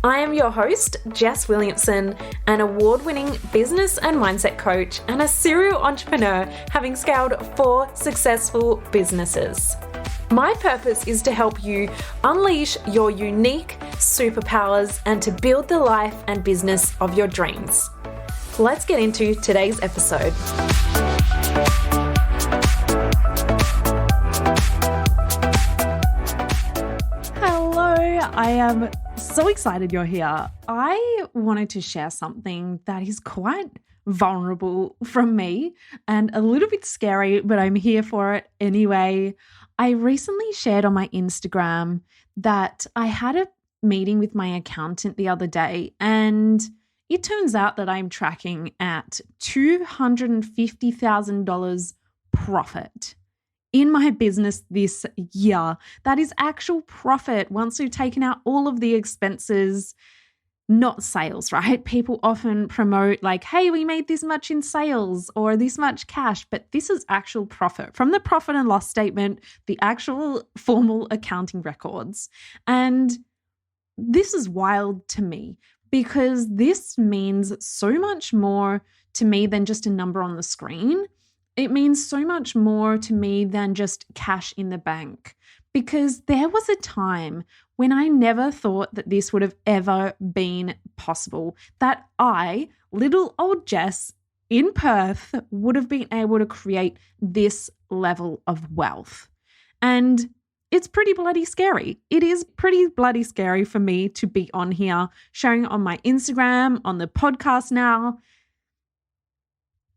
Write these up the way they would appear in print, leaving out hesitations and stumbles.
I am your host, Jess Williamson, an award-winning business and mindset coach and a serial entrepreneur having scaled 4 successful businesses. My purpose is to help you unleash your unique superpowers and to build the life and business of your dreams. Let's get into today's episode. I am so excited you're here. I wanted to share something that is quite vulnerable from me and a little bit scary, but I'm here for it anyway. I recently shared on my Instagram that I had a meeting with my accountant the other day, and it turns out that I'm tracking at $250,000 profit in my business this year. That is actual profit once we've taken out all of the expenses, not sales, right? People often promote like, hey, we made this much in sales or this much cash, but this is actual profit from the profit and loss statement, the actual formal accounting records. And this is wild to me because this means so much more to me than just a number on the screen. It means so much more to me than just cash in the bank, because there was a time when I never thought that this would have ever been possible, that I, little old Jess in Perth, would have been able to create this level of wealth. And it's pretty bloody scary. It is pretty bloody scary for me to be on here, sharing it on my Instagram, on the podcast now.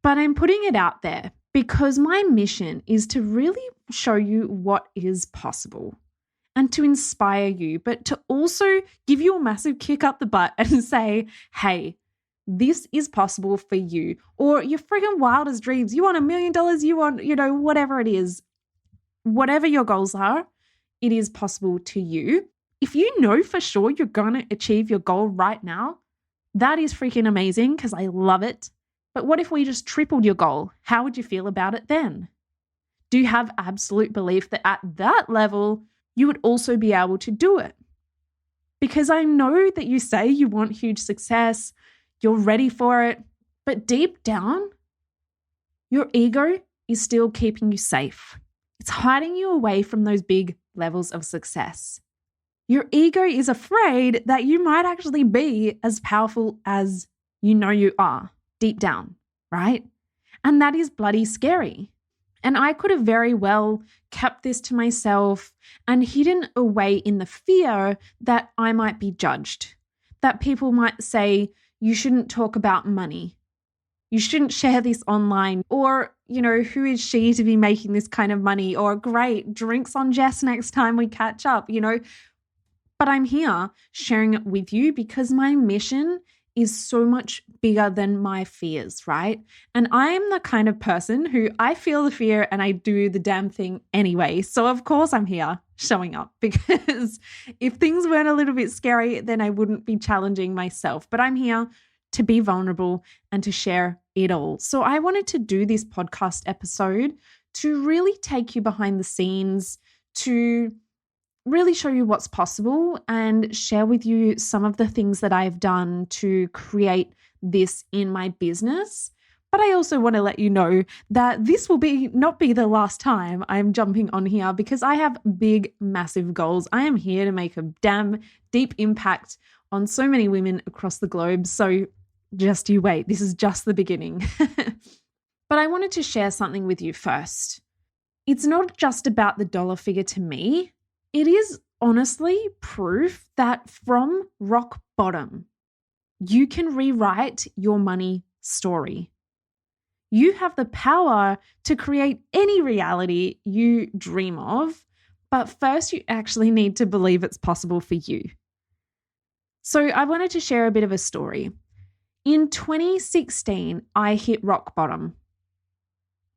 But I'm putting it out there because my mission is to really show you what is possible and to inspire you, but to also give you a massive kick up the butt and say, hey, this is possible for you. Or your freaking wildest dreams. You want $1 million, you want, whatever it is, whatever your goals are, it is possible to you. If you know for sure you're going to achieve your goal right now, that is freaking amazing because I love it. But what if we just tripled your goal? How would you feel about it then? Do you have absolute belief that at that level, you would also be able to do it? Because I know that you say you want huge success, you're ready for it, but deep down, your ego is still keeping you safe. It's hiding you away from those big levels of success. Your ego is afraid that you might actually be as powerful as you know you are. Deep down, right? And that is bloody scary. And I could have very well kept this to myself and hidden away in the fear that I might be judged, that people might say, you shouldn't talk about money. You shouldn't share this online, or, who is she to be making this kind of money? Or great, drinks on Jess next time we catch up, But I'm here sharing it with you because my mission is so much bigger than my fears, right? And I am the kind of person who I feel the fear and I do the damn thing anyway. So of course I'm here showing up, because if things weren't a little bit scary, then I wouldn't be challenging myself. But I'm here to be vulnerable and to share it all. So I wanted to do this podcast episode to really take you behind the scenes, to really show you what's possible and share with you some of the things that I've done to create this in my business. But I also want to let you know that this will not be the last time I'm jumping on here, because I have big, massive goals. I am here to make a damn deep impact on so many women across the globe. So just you wait. This is just the beginning. But I wanted to share something with you first. It's not just about the dollar figure to me. It is honestly proof that from rock bottom, you can rewrite your money story. You have the power to create any reality you dream of, but first you actually need to believe it's possible for you. So I wanted to share a bit of a story. In 2016, I hit rock bottom.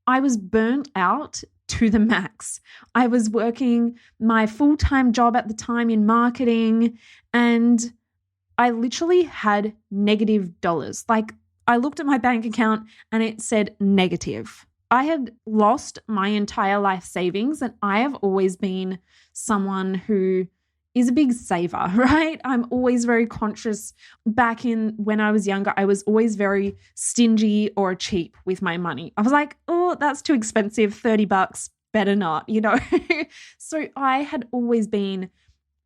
I was burnt out to the max. I was working my full-time job at the time in marketing, and I literally had negative dollars. Like, I looked at my bank account and it said negative. I had lost my entire life savings, and I have always been someone who is a big saver, right? I'm always very conscious. Back in when I was younger, I was always very stingy or cheap with my money. I was like, oh, that's too expensive, $30, better not, So I had always been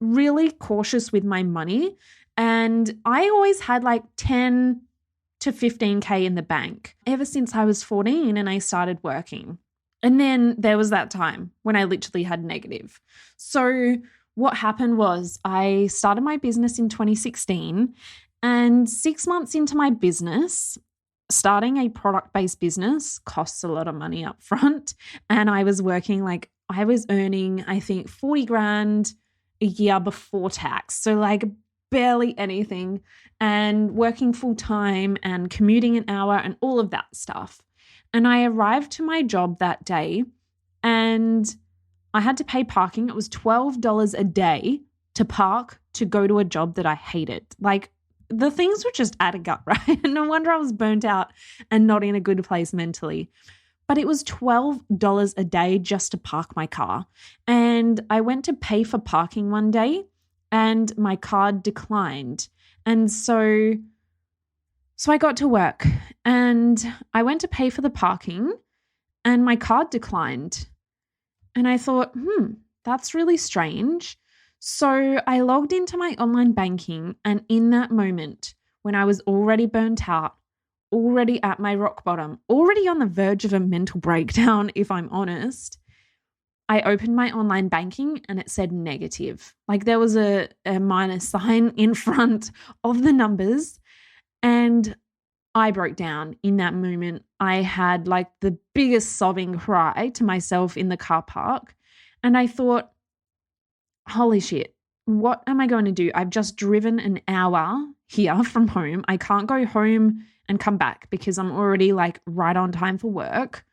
really cautious with my money, and I always had like 10 to 15K in the bank ever since I was 14 and I started working. And then there was that time when I literally had negative. So what happened was I started my business in 2016, and 6 months into my business, starting a product-based business costs a lot of money up front. And I was working I was earning, I think, 40 grand a year before tax. So like barely anything, and working full time and commuting an hour and all of that stuff. And I arrived to my job that day and I had to pay parking. It was $12 a day to park to go to a job that I hated. Like the things were just adding up, right? No wonder I was burnt out and not in a good place mentally. But it was $12 a day just to park my car. And I went to pay for parking one day and my card declined. And so I got to work and I went to pay for the parking and my card declined. And I thought, that's really strange. So I logged into my online banking, and in that moment, when I was already burnt out, already at my rock bottom, already on the verge of a mental breakdown, if I'm honest, I opened my online banking and it said negative. Like there was a minus sign in front of the numbers, and I broke down in that moment. I had like the biggest sobbing cry to myself in the car park. And I thought, holy shit, what am I going to do? I've just driven an hour here from home. I can't go home and come back because I'm already like right on time for work.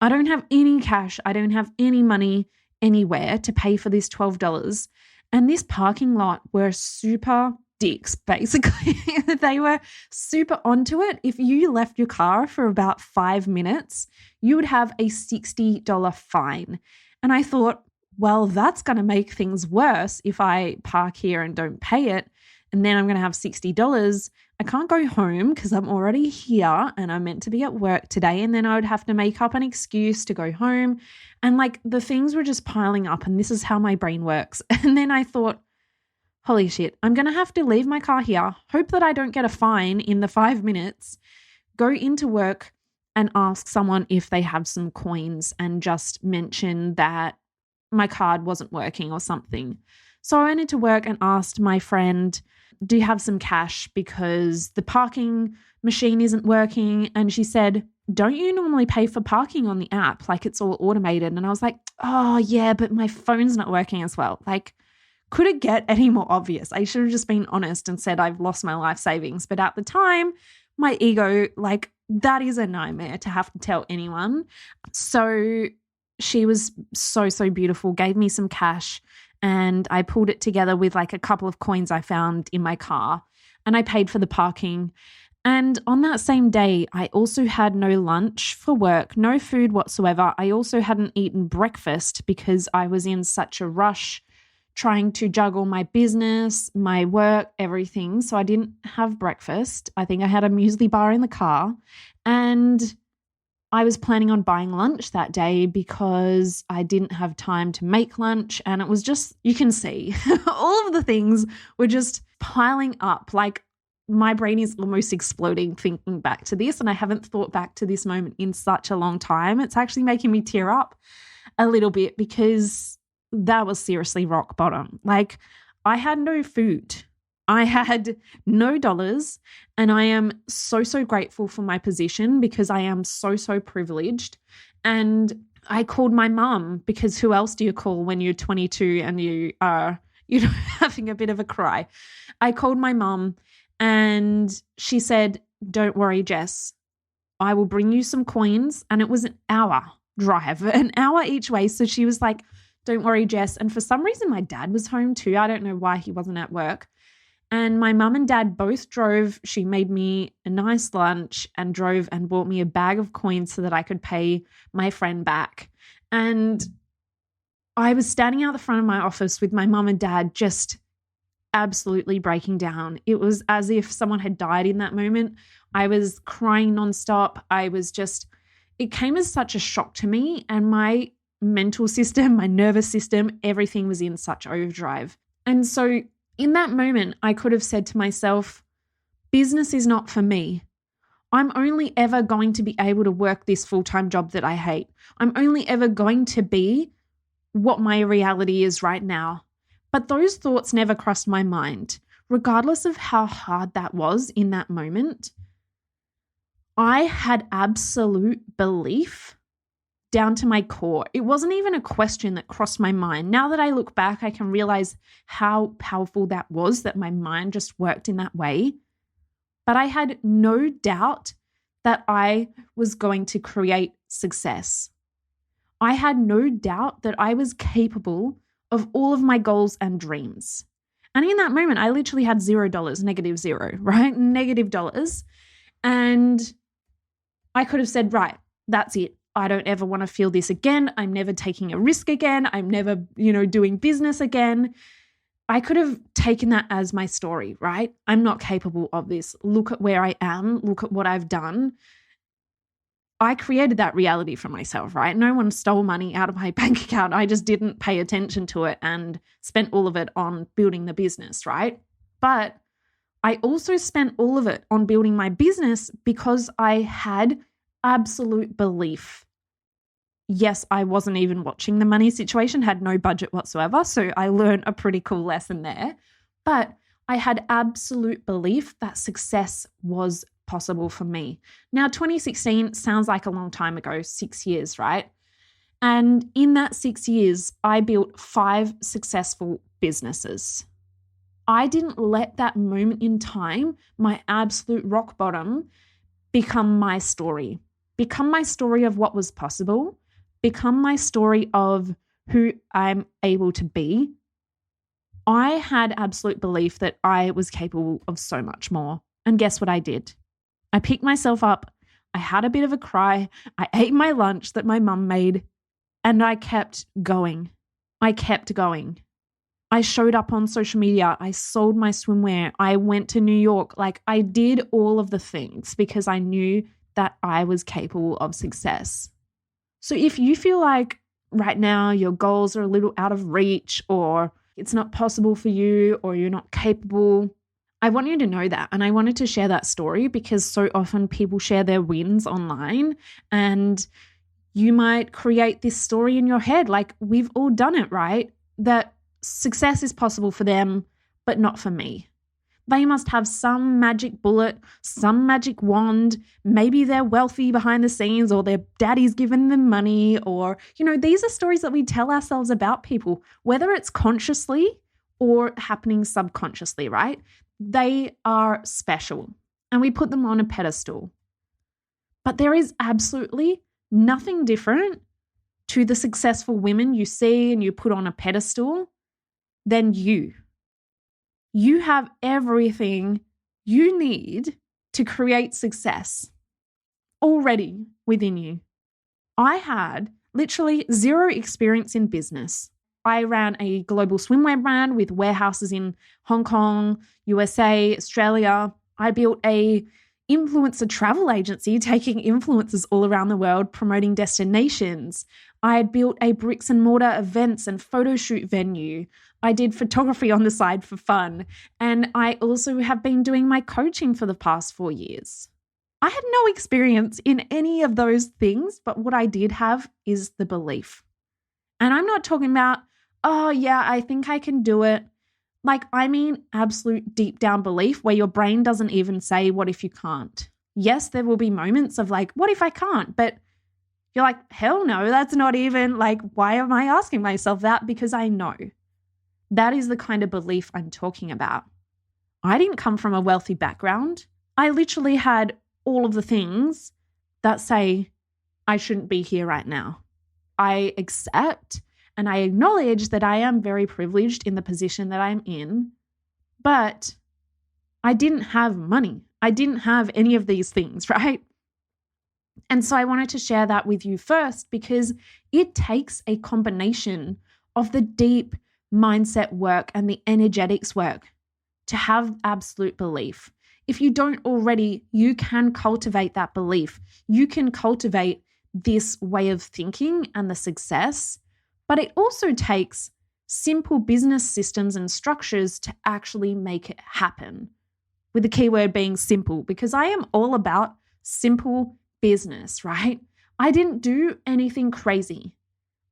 I don't have any cash. I don't have any money anywhere to pay for this $12. And this parking lot were super dicks, basically. They were super onto it. If you left your car for about 5 minutes, you would have a $60 fine. And I thought, well, that's going to make things worse if I park here and don't pay it. And then I'm going to have $60. I can't go home because I'm already here and I'm meant to be at work today. And then I would have to make up an excuse to go home. And like the things were just piling up, and this is how my brain works. And then I thought, holy shit, I'm going to have to leave my car here, hope that I don't get a fine in the 5 minutes, go into work and ask someone if they have some coins and just mention that my card wasn't working or something. So I went into work and asked my friend, do you have some cash because the parking machine isn't working? And she said, don't you normally pay for parking on the app? Like it's all automated. And I was like, oh yeah, but my phone's not working as well. Like, could it get any more obvious? I should have just been honest and said I've lost my life savings. But at the time, my ego, like that is a nightmare to have to tell anyone. So she was so, so beautiful, gave me some cash, and I pulled it together with like a couple of coins I found in my car, and I paid for the parking. And on that same day, I also had no lunch for work, no food whatsoever. I also hadn't eaten breakfast because I was in such a rush trying to juggle my business, my work, everything. So I didn't have breakfast. I think I had a muesli bar in the car, and I was planning on buying lunch that day because I didn't have time to make lunch. And it was just, you can see all of the things were just piling up. Like my brain is almost exploding thinking back to this. And I haven't thought back to this moment in such a long time. It's actually making me tear up a little bit because that was seriously rock bottom. Like I had no food. I had no dollars, and I am so, so grateful for my position because I am so, so privileged. And I called my mum because who else do you call when you're 22 and you are, having a bit of a cry? I called my mum and she said, don't worry, Jess, I will bring you some coins. And it was an hour drive, an hour each way. So she was like, don't worry, Jess. And for some reason, my dad was home too. I don't know why he wasn't at work. And my mum and dad both drove. She made me a nice lunch and drove and bought me a bag of coins so that I could pay my friend back. And I was standing out the front of my office with my mum and dad, just absolutely breaking down. It was as if someone had died in that moment. I was crying nonstop. It came as such a shock to me, and my mental system, my nervous system, everything was in such overdrive. And so in that moment, I could have said to myself, business is not for me. I'm only ever going to be able to work this full-time job that I hate. I'm only ever going to be what my reality is right now. But those thoughts never crossed my mind. Regardless of how hard that was in that moment, I had absolute belief down to my core. It wasn't even a question that crossed my mind. Now that I look back, I can realize how powerful that was, that my mind just worked in that way. But I had no doubt that I was going to create success. I had no doubt that I was capable of all of my goals and dreams. And in that moment, I literally had $0, -0, right? $. And I could have said, right, that's it. I don't ever want to feel this again. I'm never taking a risk again. I'm never, doing business again. I could have taken that as my story, right? I'm not capable of this. Look at where I am. Look at what I've done. I created that reality for myself, right? No one stole money out of my bank account. I just didn't pay attention to it and spent all of it on building the business, right? But I also spent all of it on building my business because I had absolute belief. Yes, I wasn't even watching the money situation, had no budget whatsoever. So I learned a pretty cool lesson there. But I had absolute belief that success was possible for me. Now, 2016 sounds like a long time ago, 6 years, right? And in that 6 years, I built 5 successful businesses. I didn't let that moment in time, my absolute rock bottom, become my story of what was possible, become my story of who I'm able to be. I had absolute belief that I was capable of so much more. And guess what I did? I picked myself up. I had a bit of a cry. I ate my lunch that my mum made, and I kept going. I showed up on social media. I sold my swimwear. I went to New York. I did all of the things because I knew that I was capable of success. So if you feel like right now your goals are a little out of reach, or it's not possible for you, or you're not capable, I want you to know that. And I wanted to share that story because so often people share their wins online, and you might create this story in your head. We've all done it, right? That success is possible for them, but not for me. They must have some magic bullet, some magic wand. Maybe they're wealthy behind the scenes, or their daddy's given them money, or, these are stories that we tell ourselves about people, whether it's consciously or happening subconsciously, right? They are special and we put them on a pedestal. But there is absolutely nothing different to the successful women you see and you put on a pedestal than you. You have everything you need to create success already within you. I had literally 0 experience in business. I ran a global swimwear brand with warehouses in Hong Kong, USA, Australia. I built a influencer travel agency taking influencers all around the world, promoting destinations. I had built a bricks and mortar events and photo shoot venue. I did photography on the side for fun. And I also have been doing my coaching for the past 4 years. I had no experience in any of those things, but what I did have is the belief. And I'm not talking about, oh yeah, I think I can do it. I mean absolute deep down belief where your brain doesn't even say, what if you can't? Yes, there will be moments of what if I can't? But you're like, hell no, that's not even why am I asking myself that? Because I know. That is the kind of belief I'm talking about. I didn't come from a wealthy background. I literally had all of the things that say I shouldn't be here right now. I accept and I acknowledge that I am very privileged in the position that I'm in, but I didn't have money. I didn't have any of these things, right? And so I wanted to share that with you first because it takes a combination of the deep mindset work and the energetics work to have absolute belief. If you don't already, you can cultivate that belief. You can cultivate this way of thinking and the success, but it also takes simple business systems and structures to actually make it happen, with the key word being simple, because I am all about simple business, right? I didn't do anything crazy.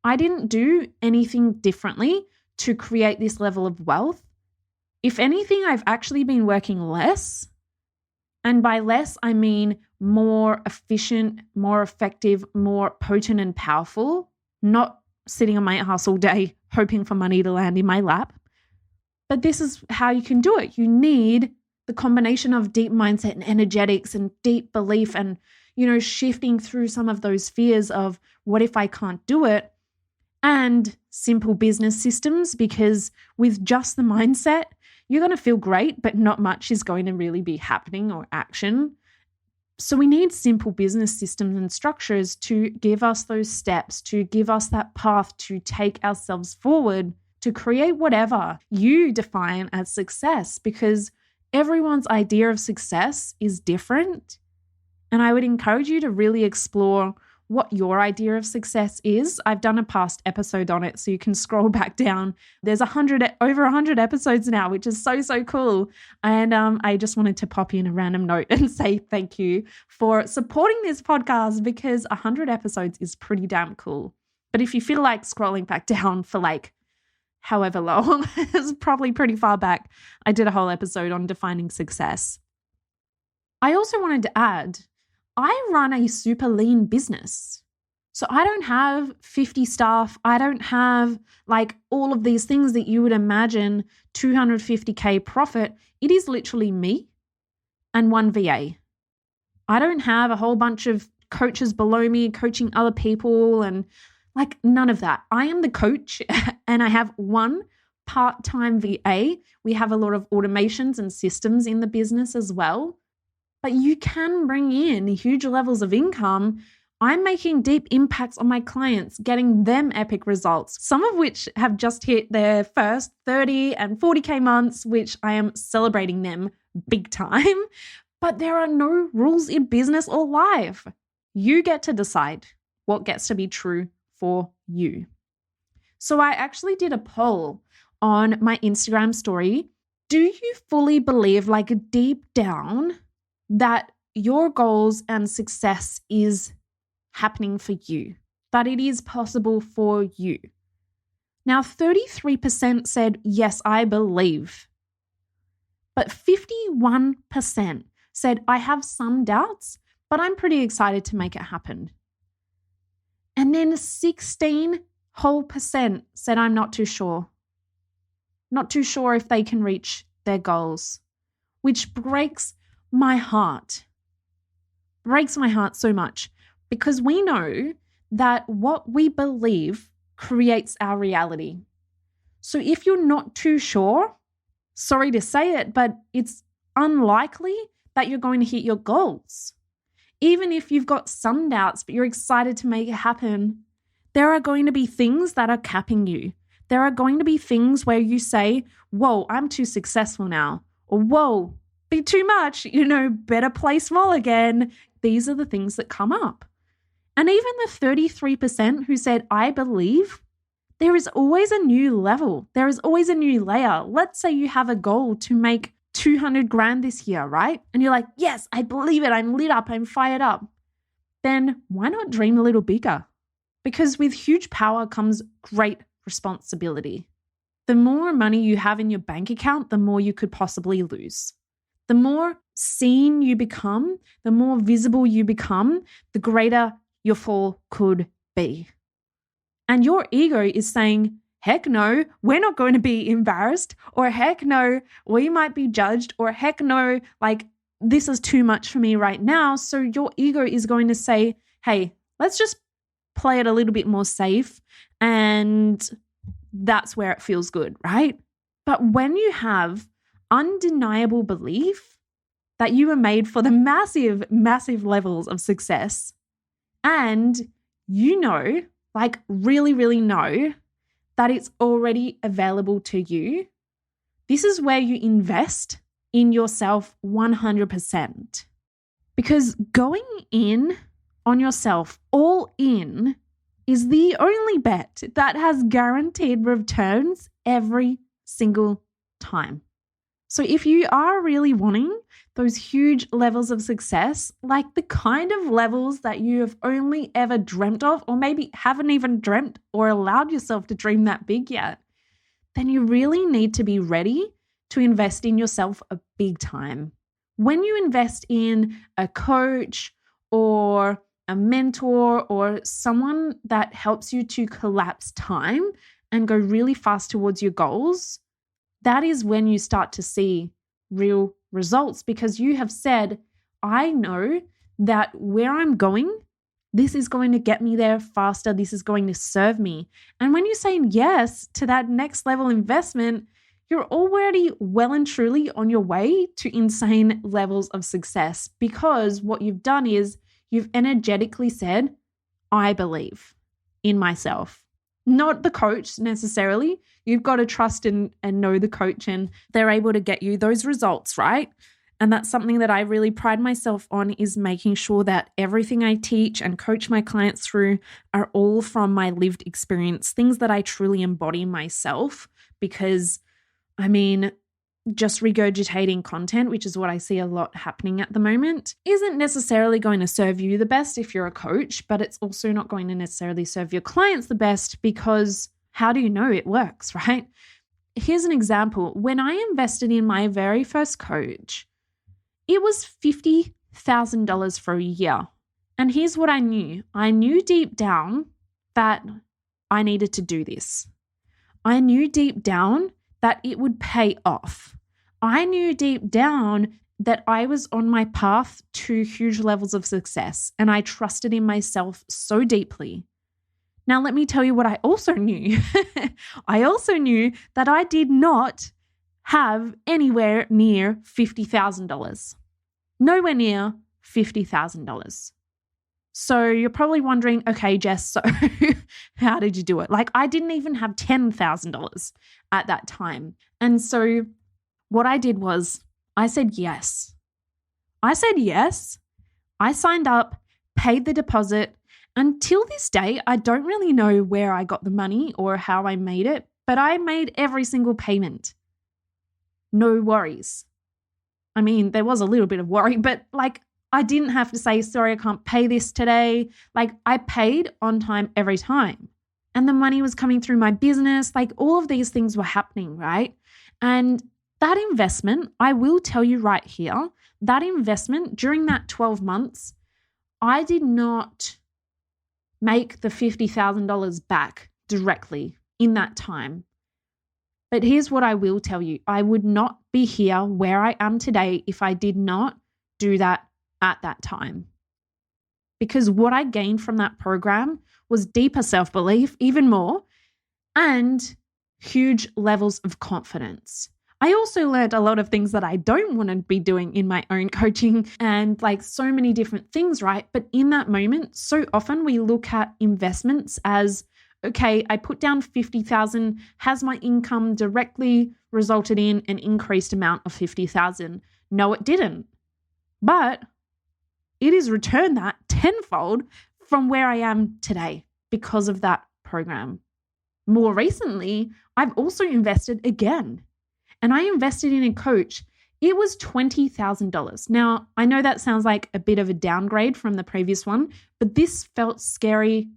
I didn't do anything differently to create this level of wealth. If anything, I've actually been working less. And by less, I mean more efficient, more effective, more potent and powerful, not sitting on my ass all day hoping for money to land in my lap. But this is how you can do it. You need the combination of deep mindset and energetics and deep belief and, shifting through some of those fears of what if I can't do it, and simple business systems, because with just the mindset, you're going to feel great, but not much is going to really be happening or action. So we need simple business systems and structures to give us those steps, to give us that path to take ourselves forward, to create whatever you define as success, because everyone's idea of success is different. And I would encourage you to really explore what your idea of success is. I've done a past episode on it, so you can scroll back down. There's over 100 episodes now, which is so, so cool. And I just wanted to pop in a random note and say thank you for supporting this podcast, because 100 episodes is pretty damn cool. But if you feel like scrolling back down for however long, it's probably pretty far back. I did a whole episode on defining success. I also wanted to add, I run a super lean business. So I don't have 50 staff. I don't have all of these things that you would imagine 250K profit. It is literally me and one VA. I don't have a whole bunch of coaches below me coaching other people and none of that. I am the coach and I have one part-time VA. We have a lot of automations and systems in the business as well. But you can bring in huge levels of income. I'm making deep impacts on my clients, getting them epic results, some of which have just hit their first 30 and 40K months, which I am celebrating them big time. But there are no rules in business or life. You get to decide what gets to be true for you. So I actually did a poll on my Instagram story. Do you fully believe, deep down, that your goals and success is happening for you, that it is possible for you? Now, 33% said, yes, I believe. But 51% said, I have some doubts, but I'm pretty excited to make it happen. And then 16% said, I'm not too sure. Not too sure if they can reach their goals, which breaks my heart. Breaks my heart so much, because we know that what we believe creates our reality. So if you're not too sure, sorry to say it, but it's unlikely that you're going to hit your goals. Even if you've got some doubts, but you're excited to make it happen, there are going to be things that are capping you. There are going to be things where you say, whoa, I'm too successful now. Or whoa, be too much, better play small again. These are the things that come up. And even the 33% who said, I believe, there is always a new level. There is always a new layer. Let's say you have a goal to make 200 grand this year, right? And you're like, yes, I believe it. I'm lit up. I'm fired up. Then why not dream a little bigger? Because with huge power comes great responsibility. The more money you have in your bank account, the more you could possibly lose. The more seen you become, the more visible you become, the greater your fall could be. And your ego is saying, heck no, we're not going to be embarrassed, or heck no, we might be judged, or heck no, this is too much for me right now. So your ego is going to say, hey, let's just play it a little bit more safe, and that's where it feels good, right? But when you have undeniable belief that you are made for the massive, massive levels of success, and really, really know that it's already available to you, this is where you invest in yourself 100%. Because going in on yourself, all in, is the only bet that has guaranteed returns every single time. So if you are really wanting those huge levels of success, like the kind of levels that you have only ever dreamt of, or maybe haven't even dreamt or allowed yourself to dream that big yet, then you really need to be ready to invest in yourself a big time. When you invest in a coach or a mentor or someone that helps you to collapse time and go really fast towards your goals, that is when you start to see real results, because you have said, I know that where I'm going, this is going to get me there faster. This is going to serve me. And when you're saying yes to that next level investment, you're already well and truly on your way to insane levels of success, because what you've done is you've energetically said, I believe in myself. Not the coach necessarily. You've got to trust and know the coach, and they're able to get you those results, right? And that's something that I really pride myself on, is making sure that everything I teach and coach my clients through are all from my lived experience, things that I truly embody myself. Because, just regurgitating content, which is what I see a lot happening at the moment, isn't necessarily going to serve you the best if you're a coach, but it's also not going to necessarily serve your clients the best, because how do you know it works, right? Here's an example. When I invested in my very first coach, it was $50,000 for a year. And here's what I knew. I knew deep down that I needed to do this. I knew deep down that it would pay off. I knew deep down that I was on my path to huge levels of success, and I trusted in myself so deeply. Now, let me tell you what I also knew. I also knew that I did not have anywhere near $50,000. Nowhere near $50,000. So you're probably wondering, okay, Jess, so how did you do it? Like, I didn't even have $10,000 at that time. And so what I did was I said yes. I signed up, paid the deposit. Until this day, I don't really know where I got the money or how I made it, but I made every single payment. No worries. There was a little bit of worry, but I didn't have to say, sorry, I can't pay this today. I paid on time every time. And the money was coming through my business. All of these things were happening, right? And that investment, I will tell you right here, that investment during that 12 months, I did not make the $50,000 back directly in that time. But here's what I will tell you. I would not be here where I am today if I did not do that at that time. Because what I gained from that program was deeper self-belief, even more, and huge levels of confidence. I also learned a lot of things that I don't want to be doing in my own coaching, and so many different things, right? But in that moment, so often we look at investments as, okay, I put down $50,000, has my income directly resulted in an increased amount of $50,000? No, it didn't. But it has returned that tenfold from where I am today because of that program. More recently, I've also invested again, and I invested in a coach. It was $20,000. Now, I know that sounds like a bit of a downgrade from the previous one, but this felt scary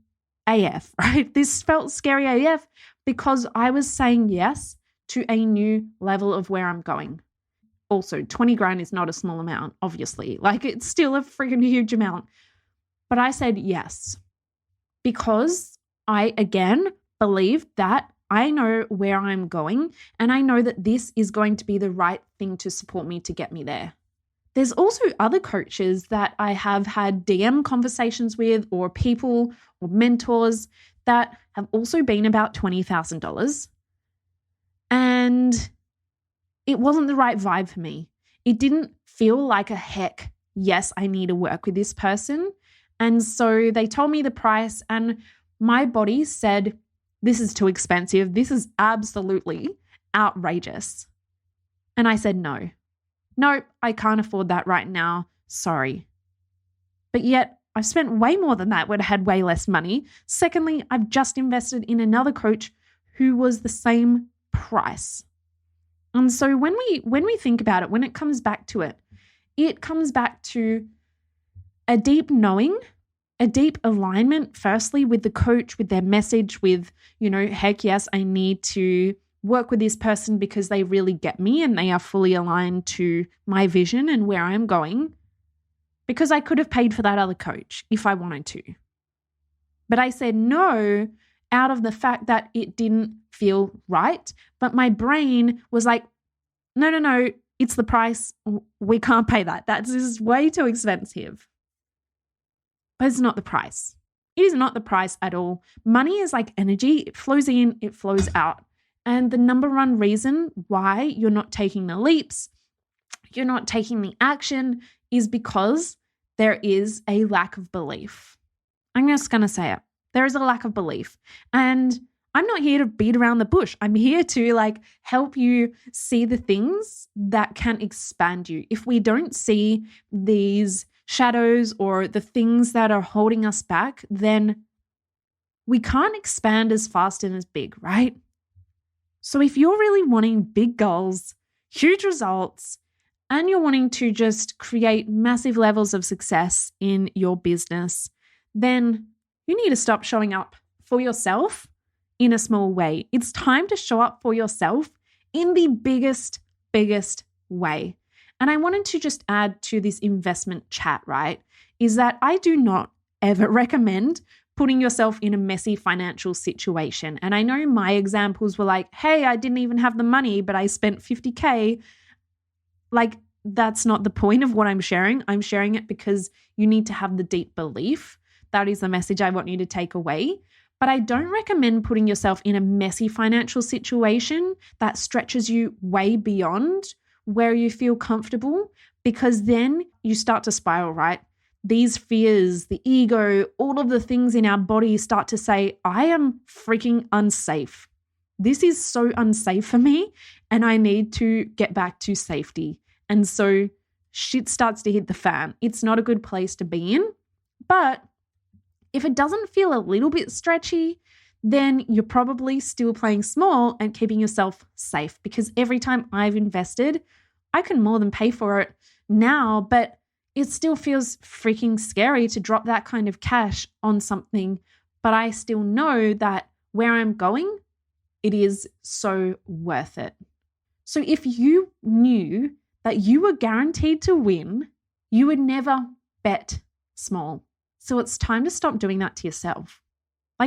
AF, right? This felt scary AF because I was saying yes to a new level of where I'm going. Also, 20 grand is not a small amount, obviously. It's still a freaking huge amount. But I said yes because I, again, believe that I know where I'm going, and I know that this is going to be the right thing to support me to get me there. There's also other coaches that I have had DM conversations with, or people or mentors that have also been about $20,000. And it wasn't the right vibe for me. It didn't feel like a heck, yes, I need to work with this person. And so they told me the price, and my body said, this is too expensive. This is absolutely outrageous. And I said, no, I can't afford that right now. Sorry. But yet I've spent way more than that when I had way less money. Secondly, I've just invested in another coach who was the same price. And so when we think about it, when it comes back to it, it comes back to a deep knowing, a deep alignment, firstly, with the coach, with their message, with, heck yes, I need to work with this person because they really get me and they are fully aligned to my vision and where I'm going. Because I could have paid for that other coach if I wanted to. But I said no out of the fact that it didn't feel right. But my brain was like, no, it's the price. We can't pay that. This is way too expensive. But it's not the price. It is not the price at all. Money is like energy. It flows in, it flows out. And the number one reason why you're not taking the leaps, you're not taking the action is because there is a lack of belief. I'm just going to say it. There is a lack of belief. And I'm not here to beat around the bush. I'm here to help you see the things that can expand you. If we don't see these shadows or the things that are holding us back, then we can't expand as fast and as big, right? So if you're really wanting big goals, huge results, and you're wanting to just create massive levels of success in your business, then you need to stop showing up for yourself in a small way. It's time to show up for yourself in the biggest way. And I wanted to just add to this investment chat, right, is that I do not ever recommend putting yourself in a messy financial situation. And I know my examples were like, hey, I didn't even have the money, but I spent $50K. That's not the point of what I'm sharing. I'm sharing it because you need to have the deep belief. That is the message I want you to take away. But I don't recommend putting yourself in a messy financial situation that stretches you way beyond where you feel comfortable, because then you start to spiral, right? These fears, the ego, all of the things in our body start to say, I am freaking unsafe. This is so unsafe for me, and I need to get back to safety. And so shit starts to hit the fan. It's not a good place to be in. But if it doesn't feel a little bit stretchy, then you're probably still playing small and keeping yourself safe, because every time I've invested, I can more than pay for it now, but it still feels freaking scary to drop that kind of cash on something. But I still know that where I'm going, it is so worth it. So if you knew that you were guaranteed to win, you would never bet small. So it's time to stop doing that to yourself.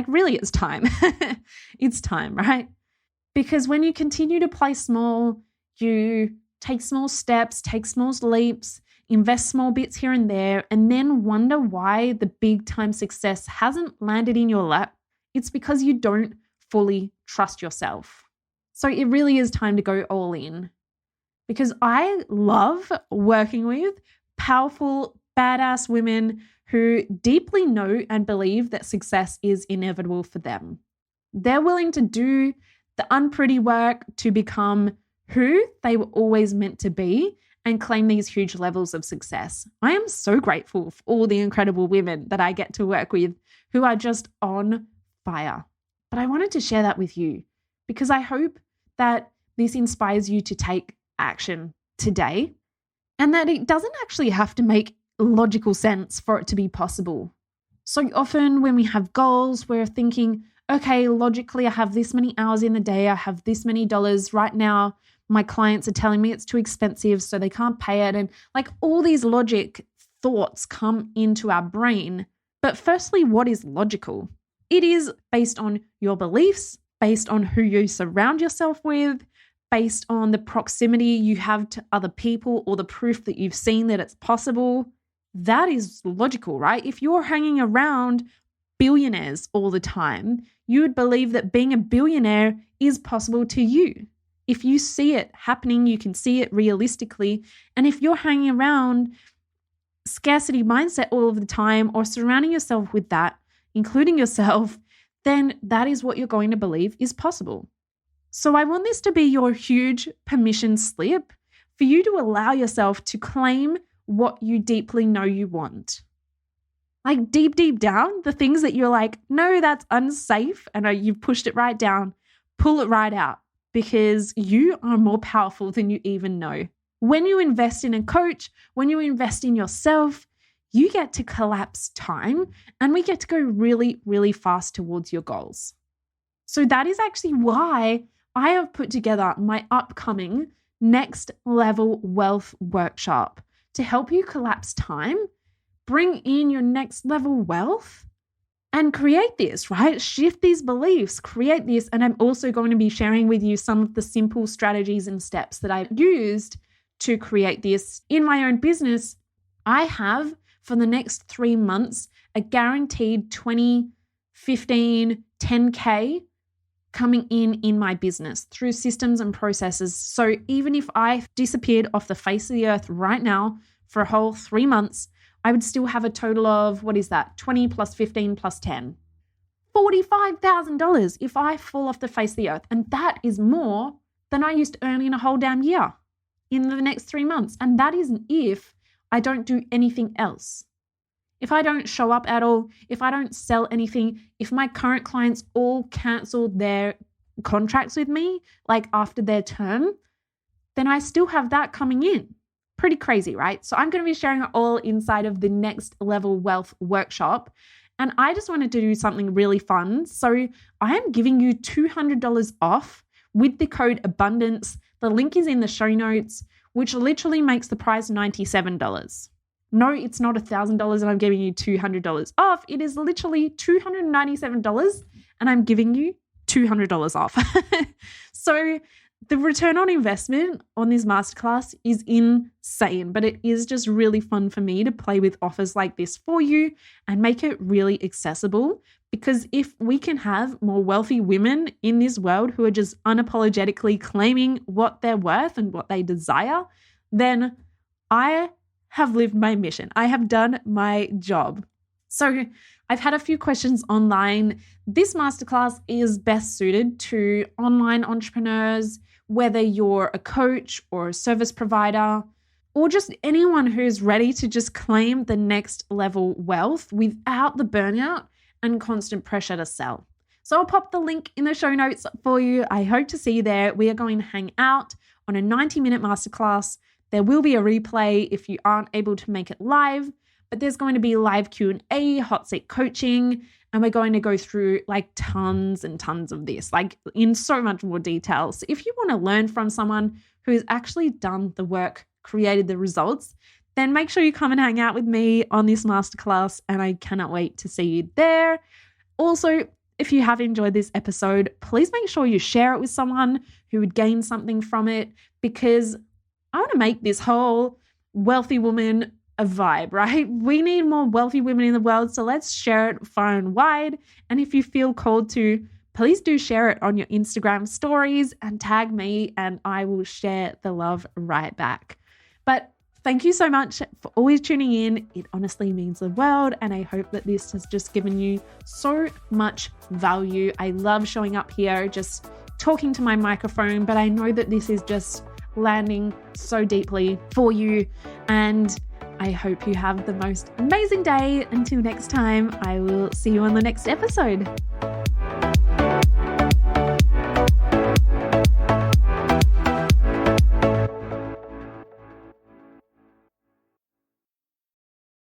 Really, it's time. It's time, right? Because when you continue to play small, you take small steps, take small leaps, invest small bits here and there, and then wonder why the big time success hasn't landed in your lap. It's because you don't fully trust yourself. So it really is time to go all in. Because I love working with powerful, badass women who deeply know and believe that success is inevitable for them. They're willing to do the unpretty work to become who they were always meant to be and claim these huge levels of success. I am so grateful for all the incredible women that I get to work with who are just on fire. But I wanted to share that with you because I hope that this inspires you to take action today, and that it doesn't actually have to make logical sense for it to be possible. So often when we have goals, we're thinking, okay, logically, I have this many hours in the day, I have this many dollars right now. My clients are telling me it's too expensive, so they can't pay it. And all these logic thoughts come into our brain. But firstly, what is logical? It is based on your beliefs, based on who you surround yourself with, based on the proximity you have to other people or the proof that you've seen that it's possible. That is logical, right? If you're hanging around billionaires all the time, you would believe that being a billionaire is possible to you. If you see it happening, you can see it realistically. And if you're hanging around scarcity mindset all of the time or surrounding yourself with that, including yourself, then that is what you're going to believe is possible. So I want this to be your huge permission slip for you to allow yourself to claim what you deeply know you want. Like deep down, the things that you're like, no, that's unsafe, and you've pushed it right down, pull it right out, because you are more powerful than you even know. When you invest in a coach, when you invest in yourself, you get to collapse time and we get to go really, really fast towards your goals. So that is actually why I have put together my upcoming Next Level Wealth Workshop to help you collapse time, bring in your next level wealth, and create this, right? Shift these beliefs, create this. And I'm also going to be sharing with you some of the simple strategies and steps that I've used to create this in my own business. I have, for the next 3 months, a guaranteed 20, 15, 10K coming in my business through systems and processes. So even if I disappeared off the face of the earth right now for a whole 3 months, I would still have a total of, 20 plus 15 plus 10. $45,000 if I fall off the face of the earth. And that is more than I used to earn in a whole damn year in the next 3 months. And that isn't if I don't do anything else. If I don't show up at all, if I don't sell anything, if my current clients all cancel their contracts with me, like after their term, then I still have that coming in. Pretty crazy, right? So I'm going to be sharing it all inside of the Next Level Wealth Workshop. And I just wanted to do something really fun. So I am giving you $200 off with the code Abundance. The link is in the show notes, which literally makes the price $97. No, it's not $1,000 and I'm giving you $200 off. It is literally $297 and I'm giving you $200 off. So the return on investment on this masterclass is insane, but it is just really fun for me to play with offers like this for you and make it really accessible. Because if we can have more wealthy women in this world who are just unapologetically claiming what they're worth and what they desire, then I have lived my mission. I have done my job. So I've had a few questions online. This masterclass is best suited to online entrepreneurs, whether you're a coach or a service provider, or just anyone who's ready to just claim the next level wealth without the burnout and constant pressure to sell. So I'll pop the link in the show notes for you. I hope to see you there. We are going to hang out on a 90-minute masterclass. There will be a replay if you aren't able to make it live, but there's going to be live Q&A, hot seat coaching, and we're going to go through like tons and tons of this, like in so much more detail. So if you want to learn from someone who has actually done the work, created the results, then make sure you come and hang out with me on this masterclass, and I cannot wait to see you there. Also, if you have enjoyed this episode, please make sure you share it with someone who would gain something from it, because I want to make this whole wealthy woman a vibe, right? We need more wealthy women in the world, so let's share it far and wide. And if you feel called to, please do share it on your Instagram stories and tag me, and I will share the love right back. But thank you so much for always tuning in. It honestly means the world, and I hope that this has just given you so much value. I love showing up here, just talking to my microphone, but I know that this is just landing so deeply for you, and I hope you have the most amazing day. Until next time, I will see you on the next episode.